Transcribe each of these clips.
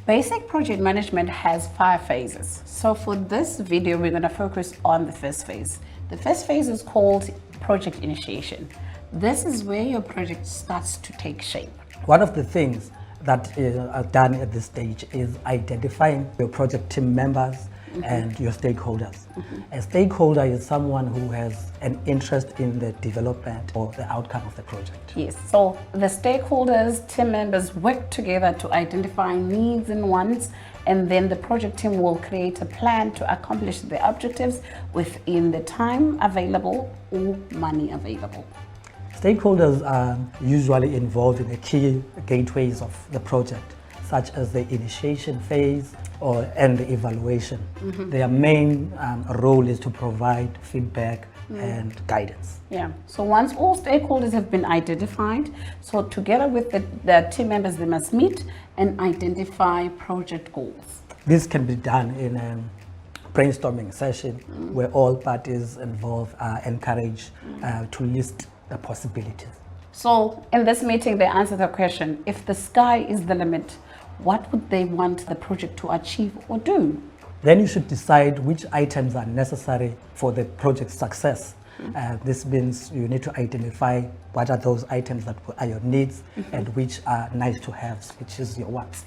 Basic project management has 5 phases. So for this video, we're going to focus on the first phase. The first phase is called project initiation. This is where your project starts to take shape. One of the things that are done at this stage is identifying your project team members and your stakeholders. A stakeholder is someone who has an interest in the development or the outcome of the project. Yes, so the stakeholders, team members work together to identify needs and wants, and then the project team will create a plan to accomplish the objectives within the time available or money available. Stakeholders are usually involved in the key gateways of the project, such as the initiation phase and the evaluation. Their main role is to provide feedback and guidance. Yeah, so once all stakeholders have been identified, so together with the team members, they must meet and identify project goals. This can be done in a brainstorming session where all parties involved are encouraged to list the possibilities. So in this meeting, they answer the question, if the sky is the limit, what would they want the project to achieve or do? Then you should decide which items are necessary for the project's success. This means you need to identify what are those items that are your needs and which are nice to have, which is your wants.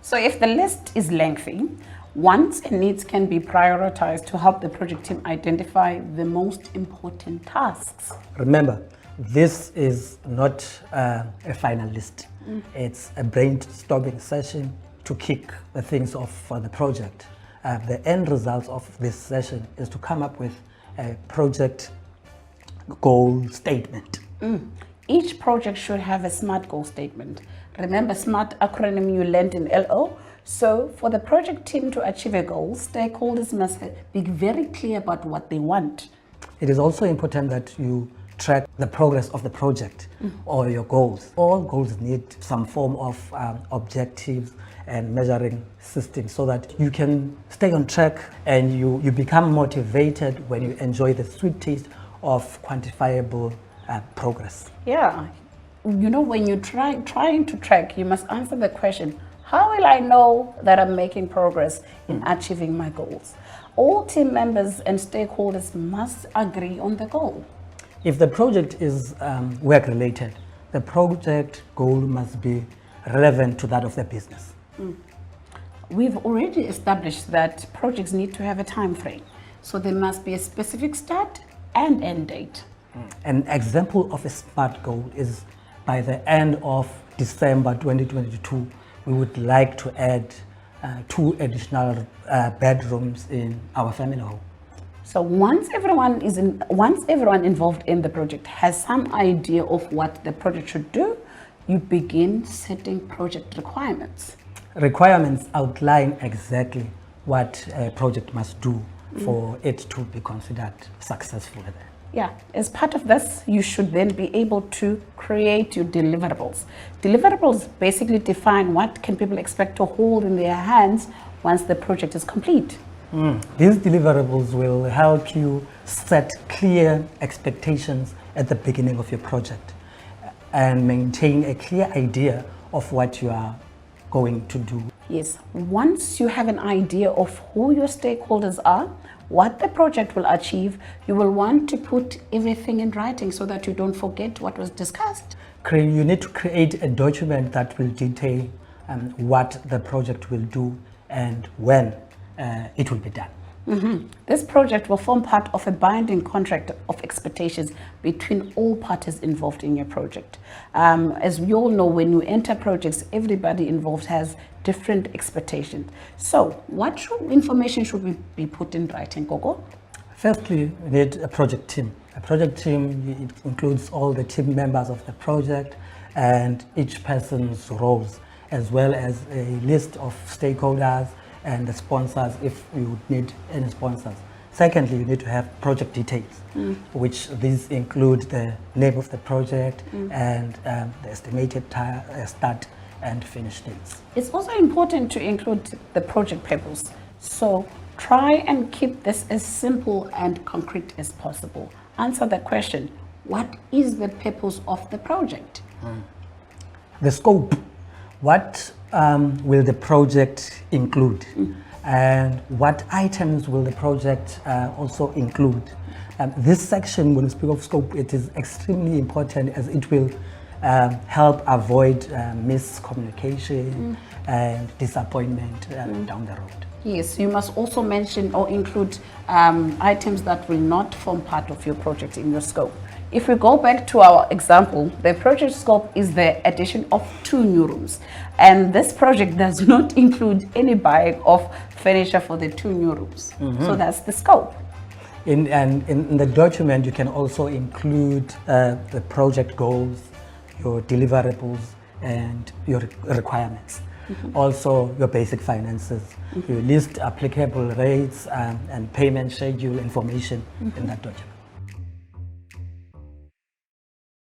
So if the list is lengthy, wants and needs can be prioritized to help the project team identify the most important tasks. Remember, this is not a final list. It's a brainstorming session to kick the things off for the project. The end result of this session is to come up with a project goal statement. Each project should have a SMART goal statement. Remember SMART acronym you learned in LO? So for the project team to achieve a goal, stakeholders must be very clear about what they want. It is also important that you track the progress of the project or your goals. All goals need some form of objectives and measuring system so that you can stay on track and you become motivated when you enjoy the sweet taste of quantifiable progress. Yeah, you know, when you're trying to track, you must answer the question, how will I know that I'm making progress in achieving my goals? All team members and stakeholders must agree on the goal. If the project is work-related, the project goal must be relevant to that of the business. We've already established that projects need to have a time frame, so there must be a specific start and end date. An example of a SMART goal is by the end of December 2022, we would like to add 2 additional bedrooms in our family home. So once everyone involved in the project has some idea of what the project should do, you begin setting project requirements. Requirements outline exactly what a project must do for it to be considered successful. Yeah, as part of this, you should then be able to create your deliverables. Deliverables basically define what can people expect to hold in their hands once the project is complete. These deliverables will help you set clear expectations at the beginning of your project and maintain a clear idea of what you are going to do. Yes, once you have an idea of who your stakeholders are, what the project will achieve, you will want to put everything in writing so that you don't forget what was discussed. You need to create a document that will detail what the project will do and when it will be done. This project will form part of a binding contract of expectations between all parties involved in your project. As we all know, when you enter projects, everybody involved has different expectations. So what information should we be put in writing, Gogo? Firstly, we need a project team. A project team, it includes all the team members of the project and each person's roles, as well as a list of stakeholders and the sponsors if you need any sponsors. Secondly, you need to have project details, which these include the name of the project and the estimated start and finish dates. It's also important to include the project purpose. So try and keep this as simple and concrete as possible. Answer the question, what is the purpose of the project? The scope. What will the project include? And what items will the project also include? This section, when we speak of scope, it is extremely important as it will help avoid miscommunication and disappointment down the road. Yes, you must also mention or include items that will not form part of your project in your scope. If we go back to our example, the project scope is the addition of 2 new rooms. And this project does not include any buying of furniture for the 2 new rooms. So that's the scope. In the document, you can also include the project goals, your deliverables, and your requirements. Also, your basic finances. You list applicable rates and payment schedule information in that document.